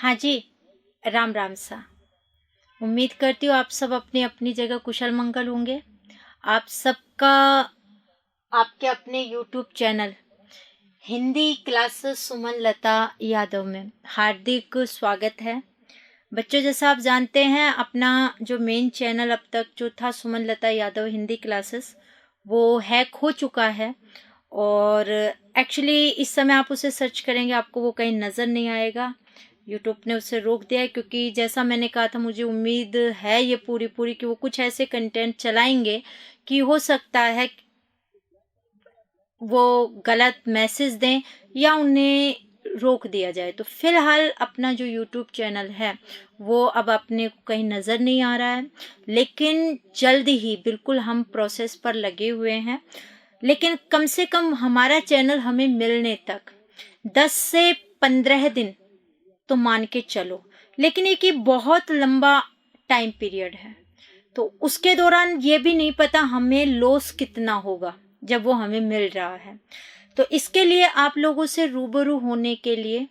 हाँ जी, राम राम सा। उम्मीद करती हूँ आप सब अपनी अपनी जगह कुशल मंगल होंगे। आप सबका आपके अपने यूट्यूब चैनल हिंदी क्लासेस सुमन लता यादव में हार्दिक स्वागत है। बच्चों, जैसा आप जानते हैं, अपना जो मेन चैनल अब तक जो था सुमन लता यादव हिंदी क्लासेस, वो हैक हो चुका है। और एक्चुअली इस समय आप उसे सर्च करेंगे आपको वो कहीं नज़र नहीं आएगा। यूट्यूब ने उसे रोक दिया है क्योंकि जैसा मैंने कहा था, मुझे उम्मीद है ये पूरी पूरी कि वो कुछ ऐसे कंटेंट चलाएंगे कि हो सकता है वो गलत मैसेज दें या उन्हें रोक दिया जाए। तो फिलहाल अपना जो यूट्यूब चैनल है वो अब अपने को कहीं नज़र नहीं आ रहा है, लेकिन जल्द ही बिल्कुल हम प्रोसेस पर लगे हुए हैं। लेकिन कम से कम हमारा चैनल हमें मिलने तक 10 से 15 दिन तो मान के चलो, लेकिन एक ये बहुत लंबा टाइम पीरियड है। तो उसके दौरान ये भी नहीं पता हमें लॉस कितना होगा जब वो हमें मिल रहा है। तो इसके लिए आप लोगों से रूबरू होने के लिए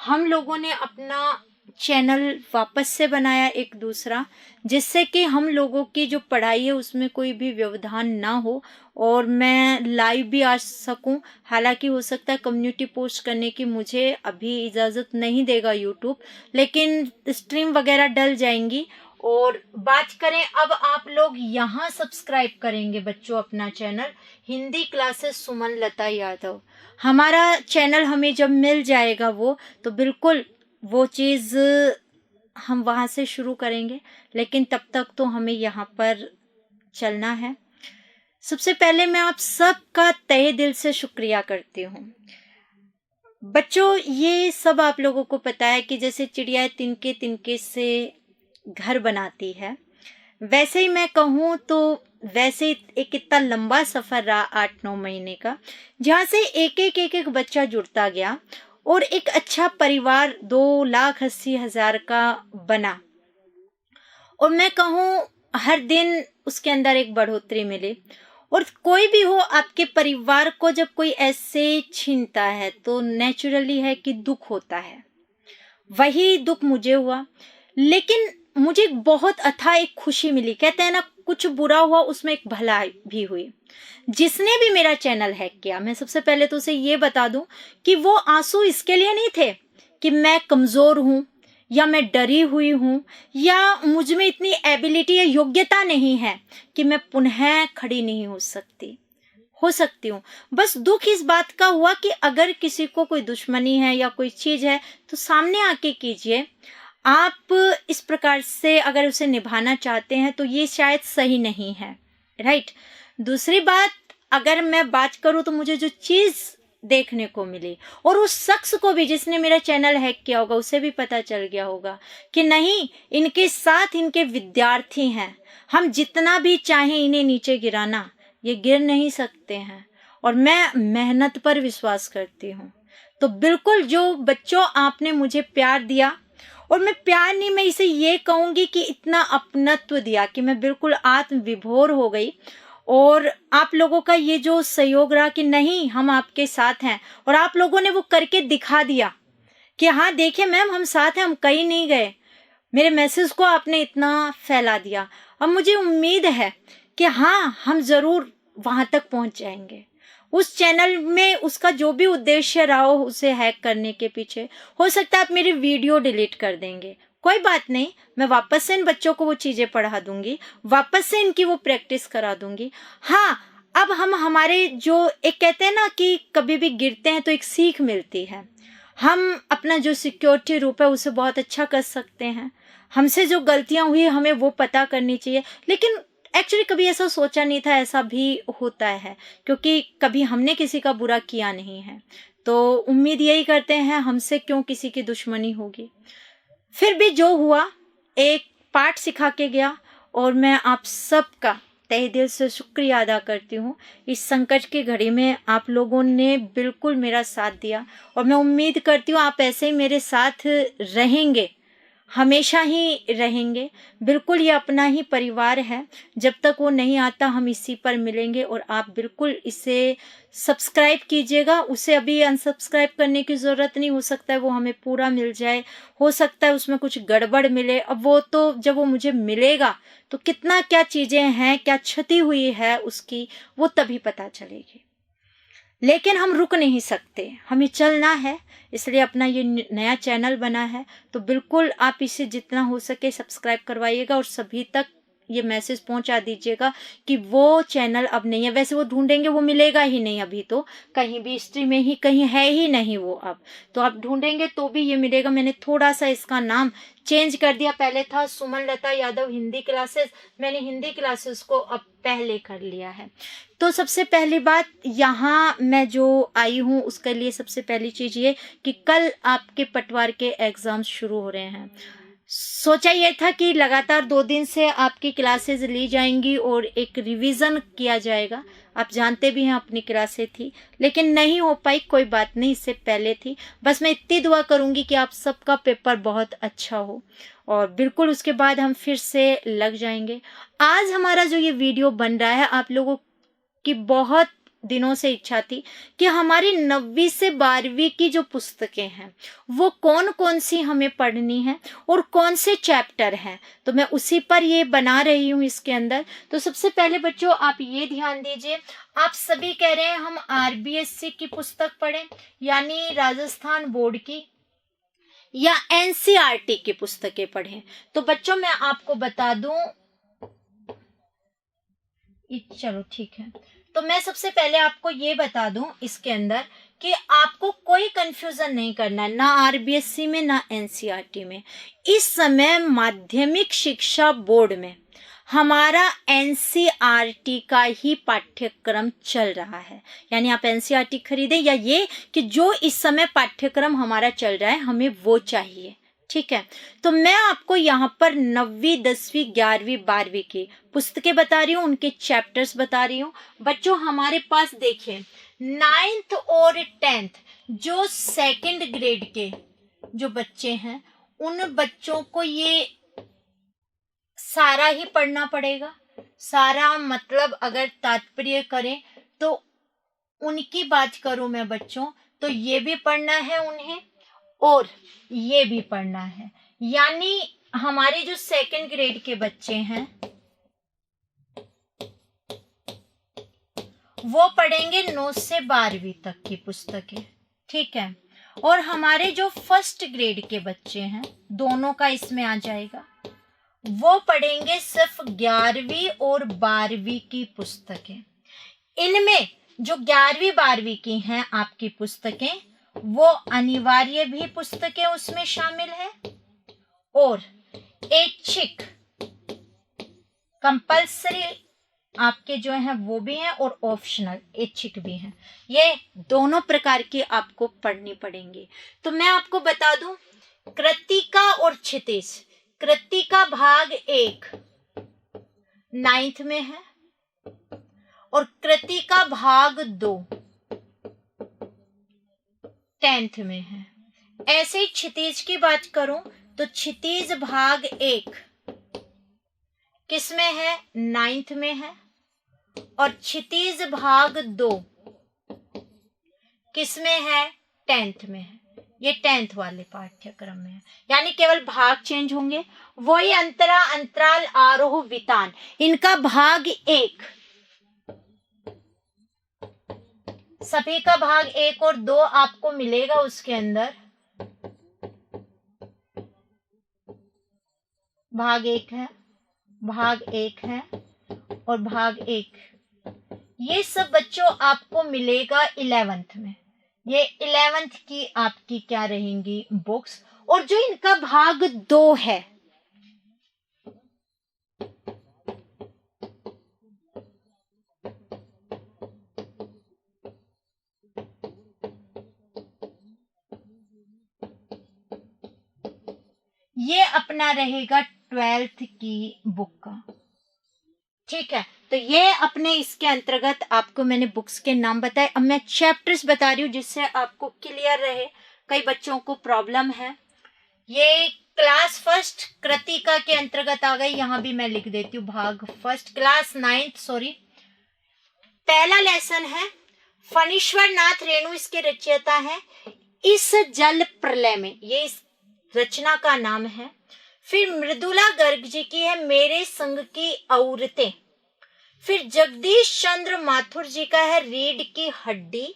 हम लोगों ने अपना चैनल वापस से बनाया एक दूसरा, जिससे कि हम लोगों की जो पढ़ाई है उसमें कोई भी व्यवधान ना हो और मैं लाइव भी आ सकूं। हालांकि हो सकता है कम्युनिटी पोस्ट करने की मुझे अभी इजाज़त नहीं देगा यूट्यूब, लेकिन स्ट्रीम वगैरह डल जाएंगी। और बात करें, अब आप लोग यहाँ सब्सक्राइब करेंगे बच्चों अपना चैनल हिंदी क्लासेस सुमन लता यादव। हमारा चैनल हमें जब मिल जाएगा वो, तो बिल्कुल वो चीज़ हम वहाँ से शुरू करेंगे, लेकिन तब तक तो हमें यहाँ पर चलना है। सबसे पहले मैं आप सबका तहे दिल से शुक्रिया करती हूँ। बच्चों, ये सब आप लोगों को पता है कि जैसे चिड़िया तिनके तिनके से घर बनाती है, वैसे ही मैं कहूँ तो वैसे एक इतना लंबा सफ़र रहा 8-9 महीने का, जहाँ से एक एक बच्चा जुड़ता गया और एक अच्छा परिवार 2,80,000 का बना। और मैं कहूँ हर दिन उसके अंदर एक बढ़ोतरी मिली। और कोई भी हो, आपके परिवार को जब कोई ऐसे छीनता है तो नेचुरली है कि दुख होता है। वही दुख मुझे हुआ, लेकिन मुझे एक बहुत अथाह एक खुशी मिली। कहते हैं ना, कुछ बुरा हुआ उसमें एक भलाई भी हुई। जिसने भी मेरा चैनल हैक किया, मैं सबसे पहले तो उसे ये बता दूं कि वो आंसू इसके लिए नहीं थे कि मैं कमजोर हूं या मैं डरी हुई हूं या मुझ में इतनी एबिलिटी या योग्यता नहीं है कि मैं पुनः खड़ी नहीं हो सकती हूँ। बस दुख इस बात का हुआ कि अगर किसी को कोई दुश्मनी है या कोई चीज है तो सामने आके कीजिए। आप इस प्रकार से अगर उसे निभाना चाहते हैं तो ये शायद सही नहीं है, राइट। दूसरी बात, अगर मैं बात करूं तो मुझे जो चीज देखने को मिली, और उस शख्स को भी जिसने मेरा चैनल हैक किया होगा उसे भी पता चल गया होगा कि नहीं, इनके साथ इनके विद्यार्थी हैं। हम जितना भी चाहें इन्हें नीचे गिराना, ये गिर नहीं सकते हैं। और मैं मेहनत पर विश्वास करती हूँ। तो बिल्कुल जो बच्चों आपने मुझे प्यार दिया, और मैं प्यार नहीं, मैं इसे ये कहूँगी कि इतना अपनत्व दिया कि मैं बिल्कुल आत्म विभोर हो गई। और आप लोगों का ये जो सहयोग रहा कि नहीं, हम आपके साथ हैं, और आप लोगों ने वो करके दिखा दिया कि हाँ देखिए मैम, हम साथ हैं, हम कहीं नहीं गए। मेरे मैसेज को आपने इतना फैला दिया। अब मुझे उम्मीद है कि हाँ, हम ज़रूर वहाँ तक पहुँच जाएंगे। उस चैनल में उसका जो भी उद्देश्य रहा हो उसे हैक करने के पीछे, हो सकता है आप मेरी वीडियो डिलीट कर देंगे, कोई बात नहीं, मैं वापस से इन बच्चों को वो चीज़ें पढ़ा दूंगी, वापस से इनकी वो प्रैक्टिस करा दूंगी। हाँ, अब हम हमारे जो एक कहते हैं ना कि कभी भी गिरते हैं तो एक सीख मिलती है। हम अपना जो सिक्योरिटी रूप है उसे बहुत अच्छा कर सकते हैं। हमसे जो गलतियां हुई हमें वो पता करनी चाहिए, लेकिन एक्चुअली कभी ऐसा सोचा नहीं था ऐसा भी होता है, क्योंकि कभी हमने किसी का बुरा किया नहीं है। तो उम्मीद यही करते हैं हमसे क्यों किसी की दुश्मनी होगी। फिर भी जो हुआ एक पाठ सिखा के गया, और मैं आप सबका तहे दिल से शुक्रिया अदा करती हूँ। इस संकट की घड़ी में आप लोगों ने बिल्कुल मेरा साथ दिया, और मैं उम्मीद करती हूँ आप ऐसे ही मेरे साथ रहेंगे। हमेशा ही रहेंगे। बिल्कुल ये अपना ही परिवार है। जब तक वो नहीं आता हम इसी पर मिलेंगे और आप बिल्कुल इसे सब्सक्राइब कीजिएगा। उसे अभी अनसब्सक्राइब करने की ज़रूरत नहीं, हो सकता है वो हमें पूरा मिल जाए, हो सकता है उसमें कुछ गड़बड़ मिले। अब वो तो जब वो मुझे मिलेगा तो कितना क्या चीज़ें हैं, क्या क्षति हुई है उसकी, वो तभी पता चलेगी। लेकिन हम रुक नहीं सकते, हमें चलना है। इसलिए अपना ये नया चैनल बना है तो बिल्कुल आप इसे जितना हो सके सब्सक्राइब करवाइएगा और सभी तक ये मैसेज पहुंचा दीजिएगा कि वो चैनल अब नहीं है। वैसे वो ढूंढेंगे, वो मिलेगा ही नहीं, अभी तो कहीं भी हिस्ट्री में ही कहीं है ही नहीं वो। अब तो आप ढूंढेंगे तो भी ये मिलेगा। मैंने थोड़ा सा इसका नाम चेंज कर दिया, पहले था सुमन लता यादव हिंदी क्लासेस, मैंने हिंदी क्लासेस को अब पहले कर लिया है। तो सबसे पहली बात, यहाँ मैं जो आई हूँ उसके लिए सबसे पहली चीज़ ये कि कल आपके पटवार के एग्ज़ाम्स शुरू हो रहे हैं। सोचा ये था कि लगातार 2 दिन से आपकी क्लासेस ली जाएंगी और एक रिवीजन किया जाएगा। आप जानते भी हैं अपनी क्लासें थी, लेकिन नहीं हो पाई, कोई बात नहीं, इससे पहले थी। बस मैं इतनी दुआ करूंगी कि आप सबका पेपर बहुत अच्छा हो और बिल्कुल उसके बाद हम फिर से लग जाएंगे। आज हमारा जो ये वीडियो बन रहा है, आप लोगों की बहुत दिनों से इच्छा थी कि हमारी 9वीं से 12वीं की जो पुस्तकें हैं वो कौन कौन सी हमें पढ़नी है और कौन से चैप्टर हैं, तो मैं उसी पर ये बना रही हूँ इसके अंदर। तो सबसे पहले बच्चों आप ये ध्यान दीजिए, आप सभी कह रहे हैं हम RBSC की पुस्तक पढ़ें, यानी राजस्थान बोर्ड की, या NCERT की पुस्तकें पढ़ें। तो बच्चों मैं आपको बता दूं, चलो ठीक है, तो मैं सबसे पहले आपको ये बता दूं इसके अंदर कि आपको कोई कंफ्यूजन नहीं करना है, ना RBSC में ना NCERT में। इस समय माध्यमिक शिक्षा बोर्ड में हमारा NCERT का ही पाठ्यक्रम चल रहा है। यानी आप NCERT खरीदें या ये कि जो इस समय पाठ्यक्रम हमारा चल रहा है हमें वो चाहिए, ठीक है। तो मैं आपको यहाँ पर 9वीं 10वीं 11वीं 12वीं की पुस्तकें बता रही हूँ, उनके चैप्टर्स बता रही हूँ। बच्चों हमारे पास देखिए 9th और 10th जो 2nd ग्रेड के जो बच्चे हैं उन बच्चों को ये सारा ही पढ़ना पड़ेगा। सारा मतलब अगर तात्पर्य करें तो उनकी बात करूं मैं बच्चों, तो ये भी पढ़ना है उन्हें और ये भी पढ़ना है। यानी हमारे जो 2nd ग्रेड के बच्चे हैं वो पढ़ेंगे 9 से 12वीं तक की पुस्तकें, ठीक है। और हमारे जो 1st ग्रेड के बच्चे हैं, दोनों का इसमें आ जाएगा, वो पढ़ेंगे सिर्फ 11वीं और 12वीं की पुस्तकें। इनमें जो 11वीं 12वीं की हैं आपकी पुस्तकें, वो अनिवार्य भी पुस्तकें उसमें शामिल है और ऐच्छिक कंपल्सरी आपके जो हैं वो भी हैं और ऑप्शनल ऐच्छिक भी हैं। ये दोनों प्रकार की आपको पढ़नी पड़ेंगी। तो मैं आपको बता दूं, कृतिका और क्षितिज, कृतिका भाग 1 9th में है और कृतिका भाग 2 10th में है। ऐसे ही क्षितिज की बात करूं तो क्षितिज भाग 1 किस में है, 9th में है और क्षितिज भाग 2 किस में है, 10th में है। ये 10th वाले पाठ्यक्रम में है, यानी केवल भाग चेंज होंगे। वही अंतरा अंतराल आरोह वितान, इनका भाग 1, सभी का भाग 1 और 2 आपको मिलेगा उसके अंदर। भाग 1 है, भाग 1 है और भाग 1, ये सब बच्चों आपको मिलेगा 11th में। ये 11th की आपकी क्या रहेंगी बुक्स। और जो इनका भाग 2 है, ये अपना रहेगा 12th की बुक का, ठीक है। तो ये अपने इसके अंतर्गत आपको मैंने बुक्स के नाम बताए। अब मैं चैप्टर्स बता रही हूँ जिससे आपको क्लियर रहे, कई बच्चों को प्रॉब्लम है। ये क्लास फर्स्ट कृतिका के अंतर्गत आ गई। यहाँ भी मैं लिख देती हूँ भाग फर्स्ट, क्लास 9th, सॉरी। पहला लेसन है फणीश्वर नाथ रेणु इसके रचयिता है। इस जल प्रलय में, ये इस रचना का नाम है। फिर मृदुला गर्ग जी की है मेरे संग की औरतें। फिर जगदीश चंद्र माथुर जी का है रीढ़ की हड्डी।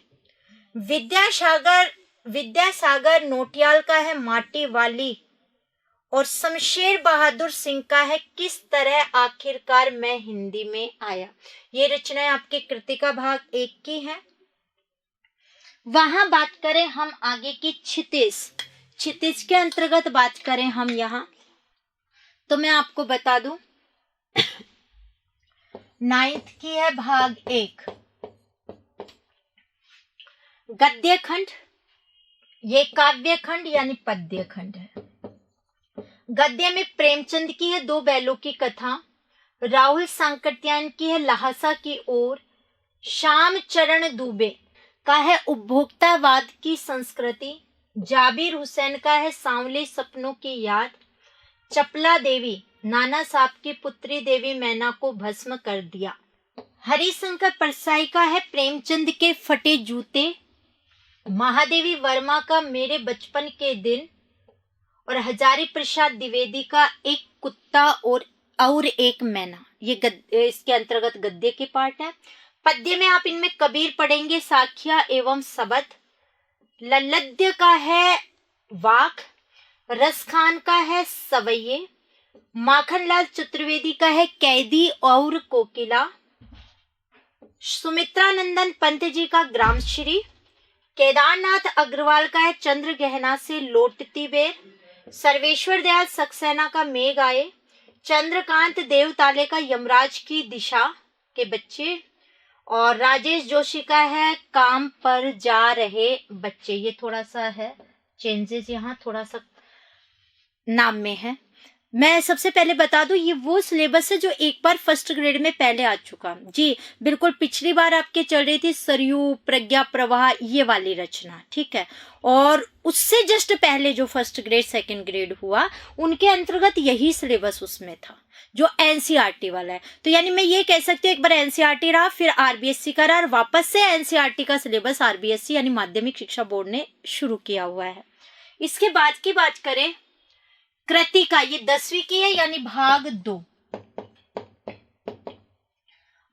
विद्यासागर नोटियाल का है माटी वाली। और शमशेर बहादुर सिंह का है किस तरह आखिरकार मैं हिंदी में आया। ये रचनाएं आपके कृतिका भाग 1 की हैं। वहां बात करें हम आगे की क्षितिज के अंतर्गत बात करें हम यहाँ, तो मैं आपको बता दूं 9th की है भाग 1 गद्य खंड, ये काव्य खंड यानी पद्य खंड है। गद्य में प्रेमचंद की है दो बैलों की कथा। राहुल सांकरत्यायन की है लहासा की ओर। श्याम चरण दुबे का है उपभोक्तावाद की संस्कृति। जाबिर हुसैन का है सांवले सपनों की याद। चपला देवी नाना साहब की पुत्री देवी मैना को भस्म कर दिया। हरिशंकर परसाई का है प्रेमचंद के फटे जूते। महादेवी वर्मा का मेरे बचपन के दिन। और हजारी प्रसाद द्विवेदी का एक कुत्ता और एक मैना। ये इसके अंतर्गत गद्य के पार्ट है। पद्य में आप इनमें कबीर पढ़ेंगे, साखिया एवं सबद। लल्लद्य का है वाक। रसखान का है सवैये। माखनलाल चतुर्वेदी का है कैदी और कोकिला। सुमित्रानंदन पंत जी का ग्रामश्री। केदारनाथ अग्रवाल का है चंद्र गहना से लौटती बेर। सर्वेश्वर दयाल सक्सेना का मेघ आए। चंद्रकांत देवताले का यमराज की दिशा के बच्चे। और राजेश जोशी का है काम पर जा रहे बच्चे। ये थोड़ा सा है चेंजेस, यहाँ थोड़ा सा नाम में है। मैं सबसे पहले बता दूं ये वो सिलेबस है जो एक बार फर्स्ट ग्रेड में पहले आ चुका जी। बिल्कुल पिछली बार आपके चल रही थी सरयू, प्रज्ञा प्रवाह, ये वाली रचना, ठीक है। और उससे जस्ट पहले जो फर्स्ट ग्रेड सेकंड ग्रेड हुआ उनके अंतर्गत यही सिलेबस उसमें था जो एनसीईआरटी वाला है। तो यानी मैं ये कह सकती हूँ एक बार एनसीईआरटी रहा, फिर आरबीएससी का रहा, और वापस से एनसीईआरटी का सिलेबस आरबीएससी यानी माध्यमिक शिक्षा बोर्ड ने शुरू किया हुआ है। इसके बाद की बात करें कृतिका, ये 10वीं की है यानी भाग 2।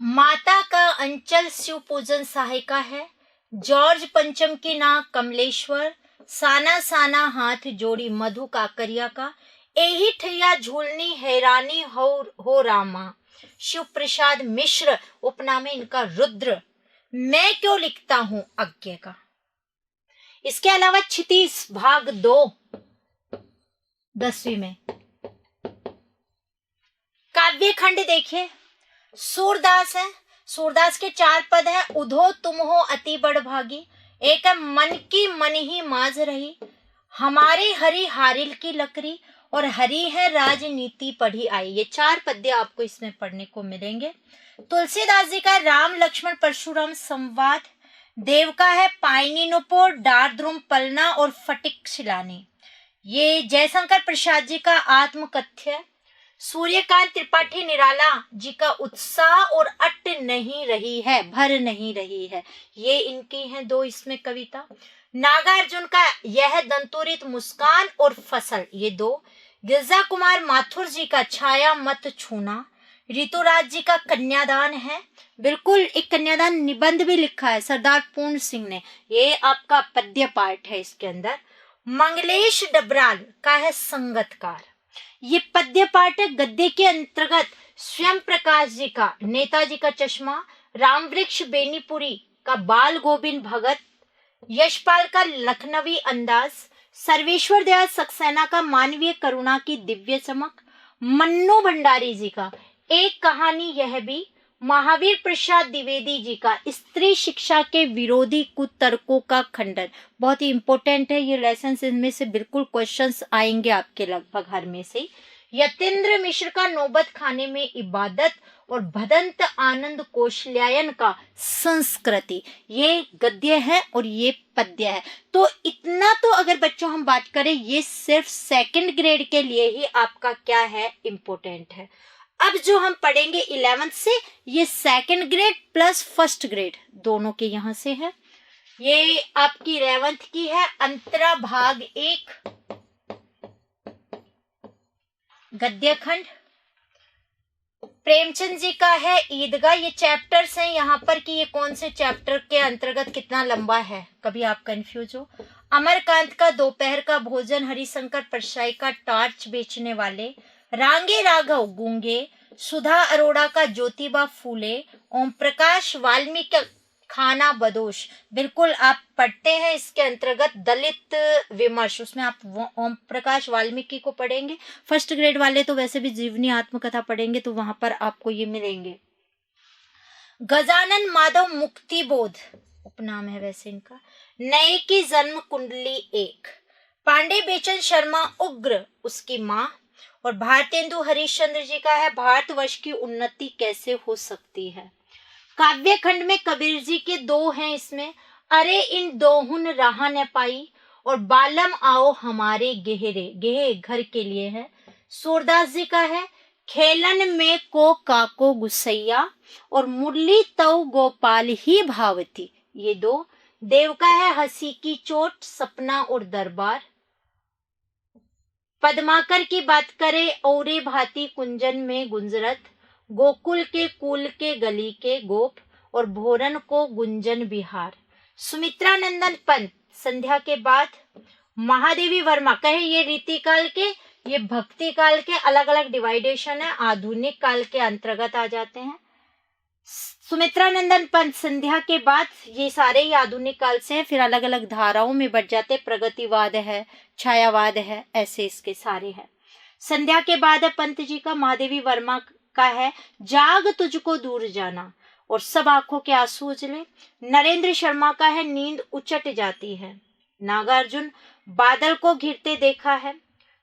माता का अंचल शिव पूजन सहायिका है। जॉर्ज पंचम की नाक कमलेश्वर। साना साना हाथ जोड़ी मधु काकरिया का। एही ठैया झूलनी हैरानी हो रामा। शिव प्रसाद मिश्र उपनाम इनका रुद्र। मैं क्यों लिखता हूं अज्ञ का। इसके अलावा क्षितिज भाग 2 10वीं में काव्य खंड देखिए। सूरदास है, सूरदास के 4 पद हैं। उधो तुम हो अति बड़ भागी। एक है मन की मन ही माज रही। हमारे हरि हारिल की लकड़ी। और हरि है राजनीति पढ़ी आई। ये 4 पद्य आपको इसमें पढ़ने को मिलेंगे। तुलसीदास जी का राम लक्ष्मण परशुराम संवाद। देव का है पायनी नुपुर, डारद्रुम पलना और फटिक शिलानी। ये जयशंकर प्रसाद जी का आत्मकथ्य। सूर्यकांत त्रिपाठी निराला जी का उत्साह और अट नहीं रही है, भर नहीं रही है। ये इनकी हैं 2 इसमें कविता। नागार्जुन का यह दंतुरित मुस्कान और फसल, ये 2। गिरजा कुमार माथुर जी का छाया मत छूना। ऋतुराज जी का कन्यादान है। बिल्कुल एक कन्यादान निबंध भी लिखा है सरदार पूर्ण सिंह ने। ये आपका पद्य पाठ है इसके अंदर। मंगलेश डबराल का है संगतकार। ये पद्य पाठ है। गद्य के अंतर्गत स्वयं प्रकाश जी का नेताजी का चश्मा। रामवृक्ष बेनीपुरी का बाल गोविंद भगत। यशपाल का लखनवी अंदाज। सर्वेश्वर दयाल सक्सेना का मानवीय करुणा की दिव्य चमक। मन्नू भंडारी जी का एक कहानी यह भी। महावीर प्रसाद द्विवेदी जी का स्त्री शिक्षा के विरोधी कुतर्कों का खंडन। बहुत ही इंपॉर्टेंट है ये लेसन, इनमें से बिल्कुल क्वेश्चंस आएंगे आपके लगभग हर में से। यतीन्द्र मिश्र का नौबत खाने में इबादत और भदंत आनंद कौशल्यायन का संस्कृति, ये गद्य है और ये पद्य है। तो इतना तो अगर बच्चों हम बात करें, ये सिर्फ सेकंड ग्रेड के लिए ही आपका क्या है, इम्पोर्टेंट है। अब जो हम पढ़ेंगे 11th से, ये second grade plus first grade दोनों के यहाँ से है। ये आपकी 11th की है। अंतरा भाग 1 गद्य खंड प्रेमचंद जी का है। ईदगाह, ये चैप्टर्स हैं यहाँ पर कि ये कौन से चैप्टर के अंतर्गत कितना लंबा है, कभी आप कंफ्यूज हो। अमरकांत का दोपहर का भोजन, हरिशंकर परसाई का टार्च बेचने वाले, रांगे राघव गूंगे, सुधा अरोड़ा का ज्योतिबा फूले, ओम प्रकाश वाल्मीकि का खाना बदोश। बिल्कुल आप पढ़ते हैं इसके अंतर्गत दलित विमर्श, उसमें आप ओम प्रकाश वाल्मीकि को पढ़ेंगे। फर्स्ट ग्रेड वाले तो वैसे भी जीवनी आत्मकथा पढ़ेंगे तो वहां पर आपको ये मिलेंगे। गजानन माधव मुक्तिबोध उपनाम है वैसे इनका। नए की जन्म कुंडली 1, पांडे बेचन शर्मा उग्र उसकी माँ, और भारतेंदु हरिश्चंद्र जी का है भारतवर्ष की उन्नति कैसे हो सकती है। काव्य खंड में कबीर जी के 2 हैं इसमें, अरे इन दोहुन राह न पाई, और बालम आओ हमारे गहरे, गेहे घर के लिए है। सूरदास जी का है खेलन में को काको गुसैया, और मुरली तव गोपाल ही भावती, ये 2। देव का है हंसी की चोट, सपना और दरबार। पद्माकर की बात करें, औरे भांति कुंजन में गुंजरत, गोकुल के कुल के गली के गोप, और भोरन को गुंजन बिहार। सुमित्रा नंदन पंत संध्या के बाद। महादेवी वर्मा कहे ये रीति काल के, ये भक्ति काल के अलग अलग डिवाइडेशन है, आधुनिक काल के अंतर्गत आ जाते हैं। सुमित्रा नंदन पंत संध्या के बाद, ये सारे ही आधुनिक काल से हैं, फिर अलग अलग धाराओं में बढ़ जाते, प्रगतिवाद है, छायावाद है, ऐसे इसके सारे हैं। संध्या के बाद है पंत जी का। महादेवी वर्मा का है जाग तुझको दूर जाना, और सब आंखों के आंसू उजले। नरेंद्र शर्मा का है नींद उचट जाती है। नागार्जुन बादल को घिरते देखा है।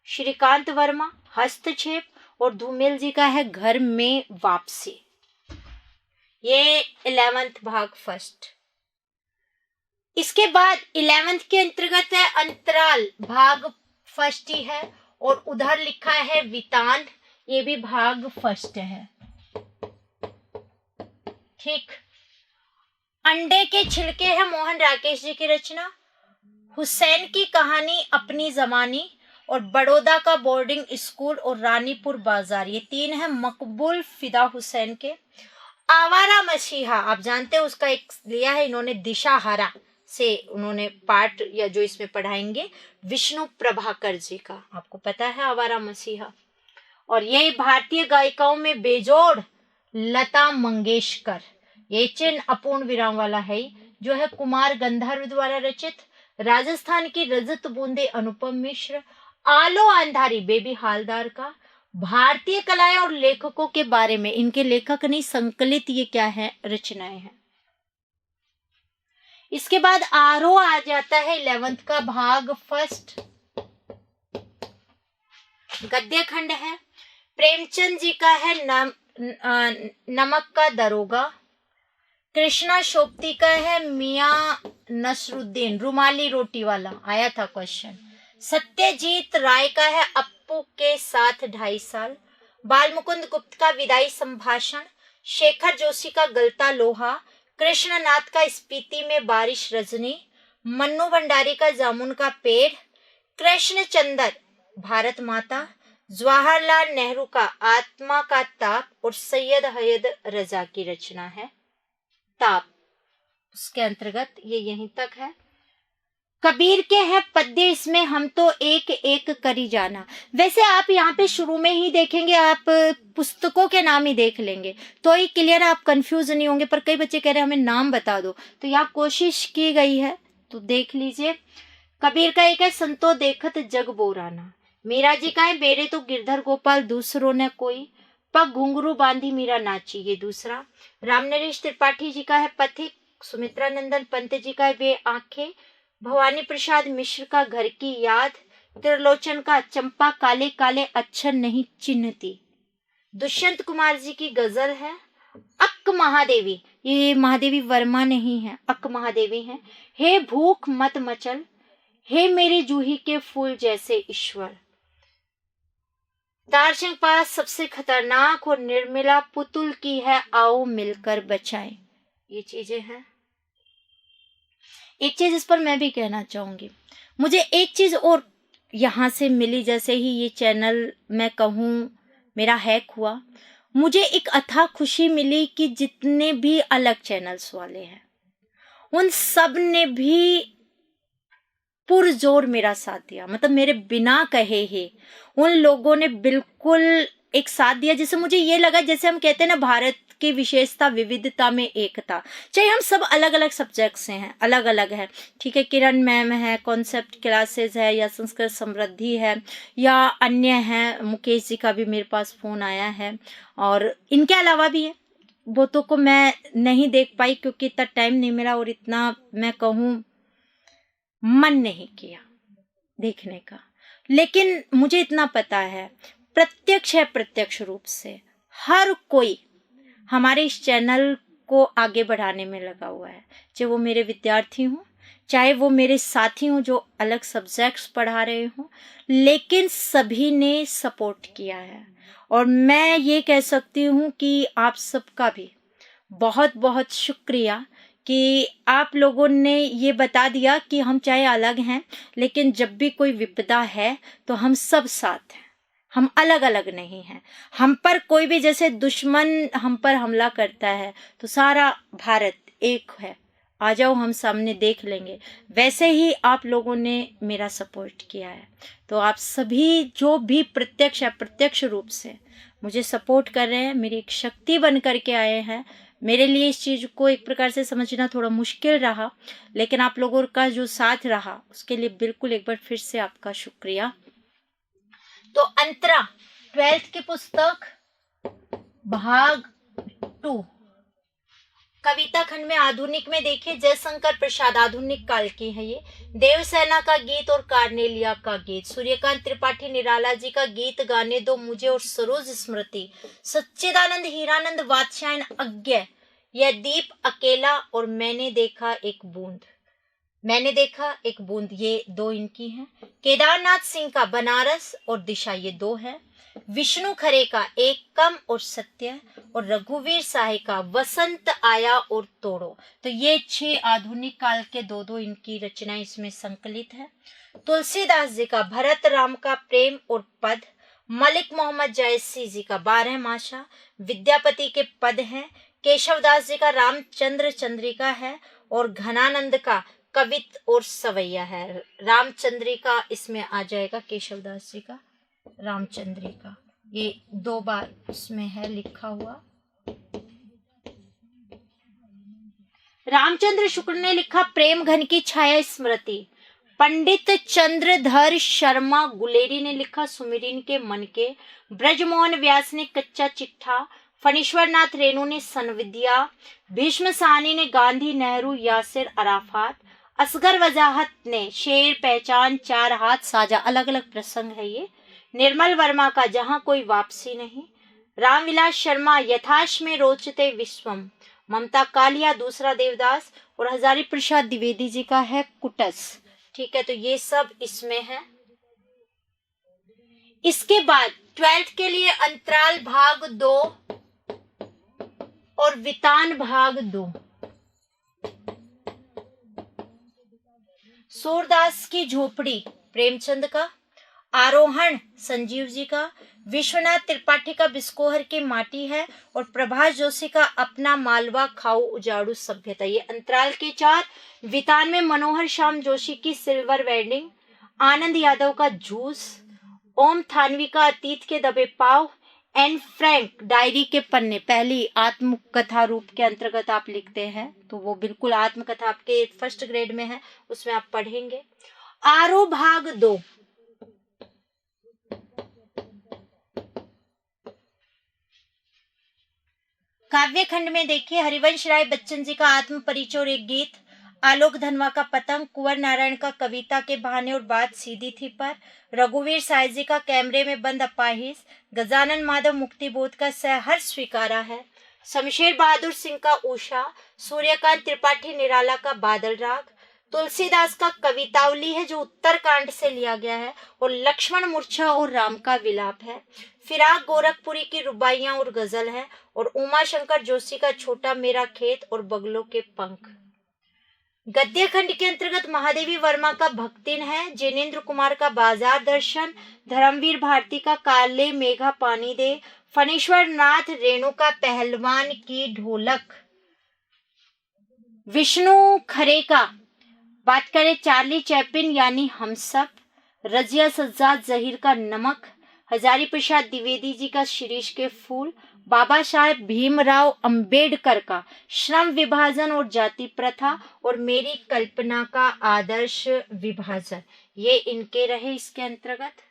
श्रीकांत वर्मा हस्तक्षेप, और धूमेल जी का है घर में वापसी। ये 11th भाग फर्स्ट। इसके बाद 11th के अंतर्गत है अंतराल भाग फर्स्ट ही है, और उधर लिखा है वितान, ये भी भाग फर्स्ट है। ठीक। अंडे के छिलके है मोहन राकेश जी की रचना। हुसैन की कहानी अपनी जमानी, और बड़ौदा का बोर्डिंग स्कूल, और रानीपुर बाजार, ये 3 है मकबूल फिदा हुसैन के। आवारा मसीहा आप जानते हैं, उसका एक लिया है इन्होंने दिशाहारा से, उन्होंने पाठ या जो इसमें पढ़ाएंगे विष्णु प्रभाकर जी का, आपको पता है आवारा मसीहा। और ये भारतीय गायिकाओं में बेजोड़ लता मंगेशकर, ये चिन्ह अपूर्ण विराम वाला है, जो है कुमार गंधर्व द्वारा रचित। राजस्थान की रजत बूंदे अनुपम मिश्र। आलो अंधारी बेबी हालदार का। भारतीय कलाएं और लेखकों के बारे में, इनके लेखक नहीं संकलित ये क्या है, रचनाएं हैं। इसके बाद आरोह आ जाता है 11th का भाग फर्स्ट, गद्य खंड है। प्रेमचंद जी का है नमक का दरोगा। कृष्णा शोप्ती का है मियां नसरुद्दीन, रुमाली रोटी वाला, आया था क्वेश्चन। सत्यजीत राय का है अप्पू के साथ 2.5 साल। बालमुकुंद गुप्त का विदाई संभाषण। शेखर जोशी का गलता लोहा। कृष्णनाथ का स्पीति में बारिश रजनी। मन्नू भंडारी का जामुन का पेड़। कृष्णचंद्र भारत माता। जवाहरलाल नेहरू का आत्मा का ताप, और सैयद हयद रजा की रचना है ताप, उसके अंतर्गत ये यहीं तक है। कबीर के हैं पद्य, इसमें हम तो एक एक करी जाना। वैसे आप यहाँ पे शुरू में ही देखेंगे, आप पुस्तकों के नाम ही देख लेंगे तो ही क्लियर, आप कंफ्यूज नहीं होंगे। पर कई बच्चे कह रहे हैं हमें नाम बता दो, तो यहाँ कोशिश की गई है, तो देख लीजिए। कबीर का एक है संतो देखत जग बोराना। मीरा जी का है मेरे तो गिरधर गोपाल दूसरों ने कोई। पग घुंघरू बांधी मीरा नाची, ये दूसरा। रामनरेश त्रिपाठी जी का है पथिक। सुमित्रा नंदन पंत जी का है वे आंखें। भवानी प्रसाद मिश्र का घर की याद। त्रिलोचन का चंपा काले काले अक्षर नहीं चिन्हती। दुष्यंत कुमार जी की गजल है अक्क महादेवी, ये महादेवी वर्मा नहीं है, अक्क महादेवी है। हे भूख मत मचल, हे मेरे जूही के फूल जैसे ईश्वर। दार्शनिक पास सबसे खतरनाक और निर्मला पुतुल की है, आओ मिलकर बचाएं। ये चीजें हैं। एक चीज इस पर मैं भी कहना चाहूंगी, मुझे एक चीज और यहाँ से मिली। जैसे ही ये चैनल मैं कहूँ मेरा हैक हुआ, मुझे एक अथाह खुशी मिली कि जितने भी अलग चैनल्स वाले हैं उन सब ने भी पुरजोर मेरा साथ दिया। मतलब मेरे बिना कहे ही उन लोगों ने बिल्कुल एक साथ दिया, जिससे मुझे ये लगा, जैसे हम कहते हैं ना, भारत की विशेषता विविधता में एकता। चाहे हम सब अलग अलग सब्जेक्ट से हैं, अलग अलग है, ठीक है, किरण मैम है, कॉन्सेप्ट क्लासेस है, या संस्कृत समृद्धि है, या अन्य हैं, मुकेश जी का भी मेरे पास फोन आया है, और इनके अलावा भी है। वो तो को मैं नहीं देख पाई क्योंकि इतना टाइम नहीं मिला और इतना मैं कहूँ मन नहीं किया देखने का। लेकिन मुझे इतना पता है, प्रत्यक्ष है, प्रत्यक्ष रूप से हर कोई हमारे इस चैनल को आगे बढ़ाने में लगा हुआ है। चाहे वो मेरे विद्यार्थी हों, चाहे वो मेरे साथी हों जो अलग सब्जेक्ट्स पढ़ा रहे हों, लेकिन सभी ने सपोर्ट किया है। और मैं ये कह सकती हूँ कि आप सबका भी बहुत बहुत शुक्रिया कि आप लोगों ने ये बता दिया कि हम चाहे अलग हैं, लेकिन जब भी कोई विपदा है तो हम सब साथ हैं, हम अलग अलग नहीं हैं। हम पर कोई भी जैसे दुश्मन हम पर हमला करता है तो सारा भारत एक है, आ जाओ हम सामने देख लेंगे। वैसे ही आप लोगों ने मेरा सपोर्ट किया है। तो आप सभी जो भी प्रत्यक्ष अप्रत्यक्ष रूप से मुझे सपोर्ट कर रहे हैं, मेरी एक शक्ति बन करके आए हैं। मेरे लिए इस चीज़ को एक प्रकार से समझना थोड़ा मुश्किल रहा, लेकिन आप लोगों का जो साथ रहा उसके लिए बिल्कुल एक बार फिर से आपका शुक्रिया। तो अंतरा 12th की पुस्तक भाग 2 कविता खंड में आधुनिक में देखिए, जयशंकर प्रसाद, आधुनिक काल की है ये। देवसेना का गीत और कार्नेलिया का गीत, सूर्यकांत त्रिपाठी निराला जी का गीत गाने दो मुझे और सरोज स्मृति, सच्चिदानंद हीरानंद वात्स्यायन अज्ञे, यह दीप अकेला और मैंने देखा एक बूंद, मैंने देखा एक बूंद, ये दो इनकी हैं। केदारनाथ सिंह का बनारस और दिशा, ये दो है। विष्णु खरे का एक कम और सत्य, और रघुवीर साहे का वसंत आया और तोड़ो। तो ये 6 आधुनिक काल के दो इनकी रचनाएं इसमें संकलित है। तुलसीदास जी का भरत राम का प्रेम और पद, मलिक मोहम्मद जायसी जी का 12 माशा, विद्यापति के पद हैं। केशवदास जी का रामचंद्र चंद्रिका है, और घनानंद का कवित और सवैया है। रामचंद्रिका इसमें आ जाएगा, केशवदास जी का रामचंद्रिका, ये 2 बार उसमें है लिखा हुआ। रामचंद्र शुक्ल ने लिखा प्रेम घन की छाया स्मृति। पंडित चंद्रधर शर्मा गुलेरी ने लिखा सुमिरिन के मन के। ब्रजमोहन व्यास ने कच्चा चिट्ठा। फणीश्वर नाथ रेणु ने सनविद्या। भीष्म साहनी ने गांधी नेहरू यासिर अराफात। असगर वजाहत ने शेर पहचान 4 हाथ साझा, अलग अलग प्रसंग है ये। निर्मल वर्मा का जहां कोई वापसी नहीं। रामविलास शर्मा यथाश में रोचते विश्वम। ममता कालिया दूसरा देवदास, और हजारी प्रसाद द्विवेदी जी का है कुटस। ठीक है, तो ये सब इसमें है। इसके बाद 12th के लिए अंतराल भाग 2 और वितान भाग 2। सूरदास की झोपड़ी प्रेमचंद का। आरोहण संजीव जी का। विश्वनाथ त्रिपाठी का बिस्कोहर की माटी है, और प्रभास जोशी का अपना मालवा खाओ उजाड़ू सभ्यता, ये अंतराल के 4। वितान में मनोहर श्याम जोशी की सिल्वर वेडिंग। आनंद यादव का जूस। ओम थानवी का अतीत के दबे पाव। एन फ्रैंक डायरी के पन्ने, पहली आत्मकथा रूप के अंतर्गत आप लिखते हैं, तो वो बिल्कुल आत्मकथा आपके 1st ग्रेड में है, उसमें आप पढ़ेंगे। आरो भाग 2। काव्य खंड में देखिए, हरिवंश राय बच्चन जी का आत्म परिचय और एक गीत। आलोक धनवा का पतंग, कुंवर नारायण का कविता के बहाने और बात सीधी थी पर, रघुवीर साय जी का कैमरे में बंद अपाहिज, गजानन माधव मुक्तिबोध का सहर्ष स्वीकारा है, शमशेर बहादुर सिंह का उषा, सूर्यकांत त्रिपाठी निराला का बादल राग, तुलसीदास का कवितावली है जो उत्तरकांड से लिया गया है, और लक्ष्मण मूर्छा और राम का विलाप है, फिराक गोरखपुरी की रुबाइयां और गजल है, और उमा शंकर जोशी का छोटा मेरा खेत और बगलों के पंख। गद्य खंड के अंतर्गत महादेवी वर्मा का भक्तिन है, जिनेन्द्र कुमार का बाजार दर्शन, धर्मवीर भारती का काले मेघा पानी दे, फणीश्वर नाथ रेणु का पहलवान की ढोलक, विष्णु खरे का बात करें चार्ली चैपलिन यानी हम सब, रजिया सज्जाद जहीर का नमक, हजारी प्रसाद द्विवेदी जी का शिरीष के फूल, बाबा साहेब भीमराव अंबेडकर का श्रम विभाजन और जाति प्रथा, और मेरी कल्पना का आदर्श विभाजन, ये इनके रहे इसके अंतर्गत।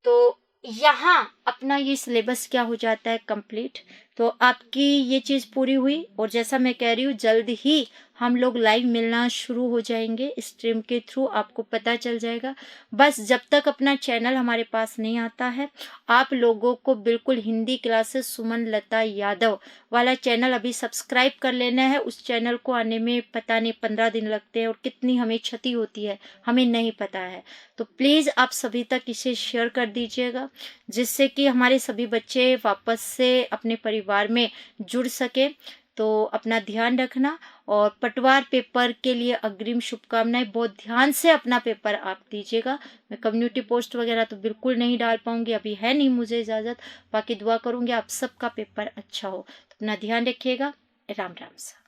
तो यहाँ अपना ये सिलेबस क्या हो जाता है कंप्लीट। तो आपकी ये चीज़ पूरी हुई, और जैसा मैं कह रही हूँ जल्द ही हम लोग लाइव मिलना शुरू हो जाएंगे स्ट्रीम के थ्रू, आपको पता चल जाएगा। बस जब तक अपना चैनल हमारे पास नहीं आता है, आप लोगों को बिल्कुल हिंदी क्लासेस सुमन लता यादव वाला चैनल अभी सब्सक्राइब कर लेना है। उस चैनल को आने में पता नहीं 15 दिन लगते हैं, और कितनी हमें क्षति होती है हमें नहीं पता है। तो प्लीज़ आप सभी तक इसे शेयर कर दीजिएगा, जिससे कि हमारे सभी बच्चे वापस से अपने परिवार में जुड़ सके। तो अपना ध्यान रखना, और पटवार पेपर के लिए अग्रिम शुभकामनाएं। बहुत ध्यान से अपना पेपर आप दीजिएगा। मैं कम्युनिटी पोस्ट वगैरह तो बिल्कुल नहीं डाल पाऊंगी, अभी है नहीं मुझे इजाज़त। बाकी दुआ करूंगी आप सबका पेपर अच्छा हो। तो अपना ध्यान रखिएगा। राम राम सा।